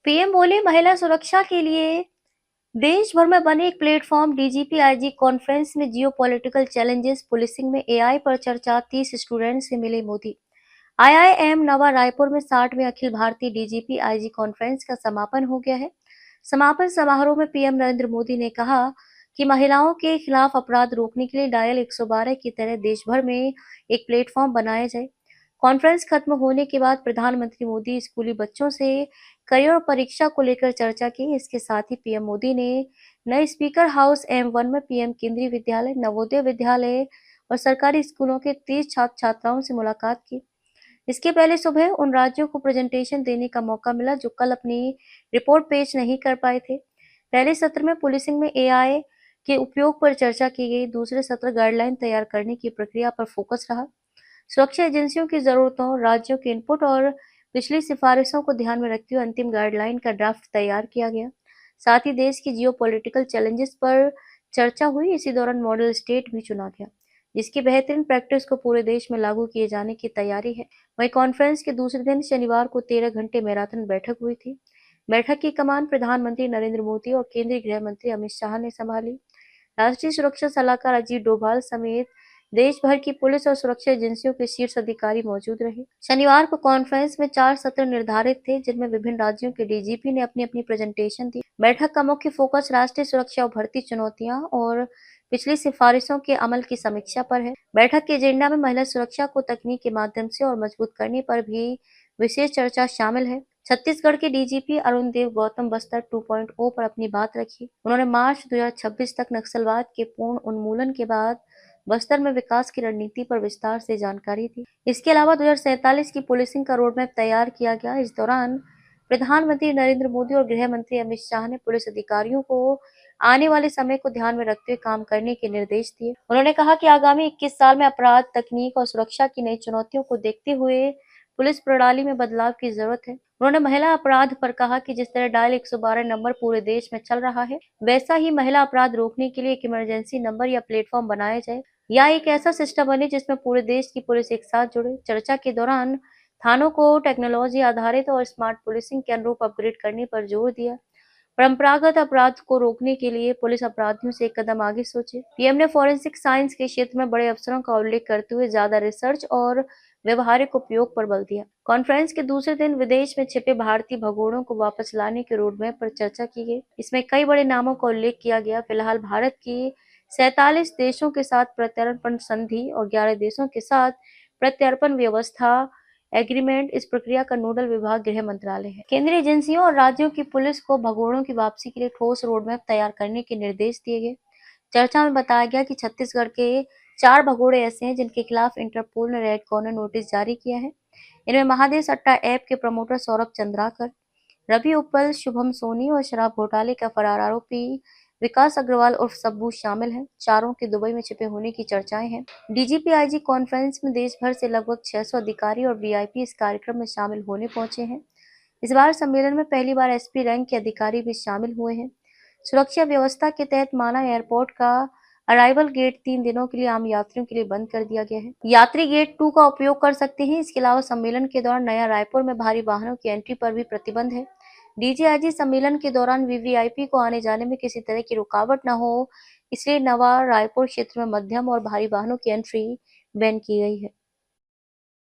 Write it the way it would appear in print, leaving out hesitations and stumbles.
PM बोले महिला सुरक्षा के लिए देश भर में बने एक प्लेटफॉर्म डीजीपी आईजी कॉन्फ्रेंस में जियो पॉलिटिकल चैलेंजेस पुलिसिंग में एआई पर चर्चा 30 स्टूडेंट से मिले मोदी। आईआईएम नवा रायपुर में 60वें Akhil Bharatiya DGP IG conference का समापन हो गया है। समापन समारोह में पीएम नरेंद्र मोदी ने कहा कि महिलाओं के खिलाफ अपराध रोकने के लिए डायल 112 की तरह देश भर में एक प्लेटफॉर्म बनाया जाए। कॉन्फ्रेंस खत्म होने के बाद प्रधानमंत्री मोदी स्कूली बच्चों से करियर और परीक्षा को लेकर चर्चा की। इसके साथ ही पीएम मोदी ने नए स्पीकर हाउस M1 में पीएम केंद्रीय विद्यालय, नवोदय विद्यालय और सरकारी स्कूलों के 30 छात्र छात्राओं से मुलाकात की। इसके पहले सुबह उन राज्यों को प्रेजेंटेशन देने का मौका मिला जो कल अपनी रिपोर्ट पेश नहीं कर पाए थे। पहले सत्र में पुलिसिंग में एआई के उपयोग पर चर्चा की गई। दूसरे सत्र गाइडलाइन तैयार करने की प्रक्रिया पर फोकस रहा। सुरक्षा एजेंसियों की जरूरतों, राज्यों के इनपुट और पिछली सिफारिशों को ध्यान में रखते हुए अंतिम गाइडलाइन का ड्राफ्ट तैयार किया गया। साथ ही देश की जियोपॉलिटिकल चैलेंजेस पर चर्चा हुई। इसी दौरान मॉडल स्टेट भी चुना गया, जिसकी बेहतरीन प्रैक्टिस को पूरे देश में लागू किए जाने की तैयारी है। वहीं कॉन्फ्रेंस के दूसरे दिन शनिवार को 13 घंटे मैराथन बैठक हुई थी। बैठक की कमान प्रधानमंत्री नरेंद्र मोदी और केंद्रीय गृह मंत्री अमित शाह ने संभाली। राष्ट्रीय सुरक्षा सलाहकार अजीत डोभाल समेत देश भर की पुलिस और सुरक्षा एजेंसियों के शीर्ष अधिकारी मौजूद रहे। शनिवार को कॉन्फ्रेंस में 4 सत्र निर्धारित थे, जिनमें विभिन्न राज्यों के डीजीपी ने अपनी अपनी प्रेजेंटेशन दी। बैठक का मुख्य फोकस राष्ट्रीय सुरक्षा उभरती चुनौतियां और पिछली सिफारिशों के अमल की समीक्षा पर है। बैठक के एजेंडा में महिला सुरक्षा को तकनीक के माध्यम से और मजबूत करने पर भी विशेष चर्चा शामिल है। छत्तीसगढ़ के डीजीपी अरुण देव गौतम बस्तर 2.0 पर अपनी बात रखी। उन्होंने मार्च 2026 तक नक्सलवाद के पूर्ण उन्मूलन के बाद बस्तर में विकास की रणनीति पर विस्तार से जानकारी दी। इसके अलावा 2047 की पुलिसिंग का रोडमैप तैयार किया गया। इस दौरान प्रधानमंत्री नरेंद्र मोदी और गृह मंत्री अमित शाह ने पुलिस अधिकारियों को आने वाले समय को ध्यान में रखते हुए काम करने के निर्देश दिए। उन्होंने कहा कि आगामी 21 साल में अपराध, तकनीक और सुरक्षा की नई चुनौतियों को देखते हुए पुलिस प्रणाली में बदलाव की जरूरत है। उन्होंने महिला अपराध पर कहा कि जिस तरह डायल 112 नंबर पूरे देश में चल रहा है, वैसा ही महिला अपराध रोकने के लिए एक इमरजेंसी नंबर या प्लेटफॉर्म बनाया जाए या एक ऐसा सिस्टम बने जिसमें पूरे देश की पुलिस एक साथ जुड़े। चर्चा के दौरान थानों को टेक्नोलॉजी आधारित और स्मार्ट पुलिसिंग के अनुरूप अपग्रेड करने पर जोर दिया। परंपरागत अपराध को रोकने के लिए पुलिस अपराधियों से एक कदम आगे सोचे। पीएम ने फॉरेंसिक साइंस के क्षेत्र में बड़े अवसरों का उल्लेख करते हुए ज्यादा रिसर्च और व्यवहारिक उपयोग पर बल दिया। कॉन्फ्रेंस के दूसरे दिन विदेश में छिपे भारतीय भगोड़ों को वापस लाने के रोडमैप पर चर्चा की गई। इसमें कई बड़े नामों का उल्लेख किया गया। फिलहाल भारत की 47 देशों के साथ प्रत्यर्पण संधि और 11 देशों के साथ प्रत्यर्पण व्यवस्था एग्रीमेंट। इस प्रक्रिया का नोडल विभाग गृह मंत्रालय है। केंद्रीय एजेंसियों और राज्यों की पुलिस को भगोड़ों की वापसी के लिए ठोस रोडमैप तैयार करने के निर्देश दिए गए। चर्चा में बताया गया कि छत्तीसगढ़ के 4 भगोड़े ऐसे हैं जिनके खिलाफ इंटरपोल ने रेड कॉर्नर नोटिस जारी किया है। इनमें महादेश अट्टा ऐप के प्रमोटर सौरभ चंद्राकर, रवि उप्पल, शुभम सोनी और शराब घोटाले का फरार आरोपी विकास अग्रवाल उर्फ सब्बू शामिल हैं। चारों के दुबई में छिपे होने की चर्चाएं हैं। डीजीपी आईजी कॉन्फ्रेंस में देश भर से लगभग 600 अधिकारी और वीआईपी इस कार्यक्रम में शामिल होने पहुंचे हैं। इस बार सम्मेलन में पहली बार एसपी रैंक के अधिकारी भी शामिल हुए हैं। सुरक्षा व्यवस्था के तहत माना एयरपोर्ट का अराइवल गेट 3 दिनों के लिए आम यात्रियों के लिए बंद कर दिया गया है। यात्री गेट 2 का उपयोग कर सकते हैं। इसके अलावा सम्मेलन के दौरान नया रायपुर में भारी वाहनों की एंट्री पर भी प्रतिबंध है। डीजीआईजी सम्मेलन के दौरान वीवीआईपी को आने जाने में किसी तरह की रुकावट न हो, इसलिए नवा रायपुर क्षेत्र में मध्यम और भारी वाहनों की एंट्री बैन की गई है।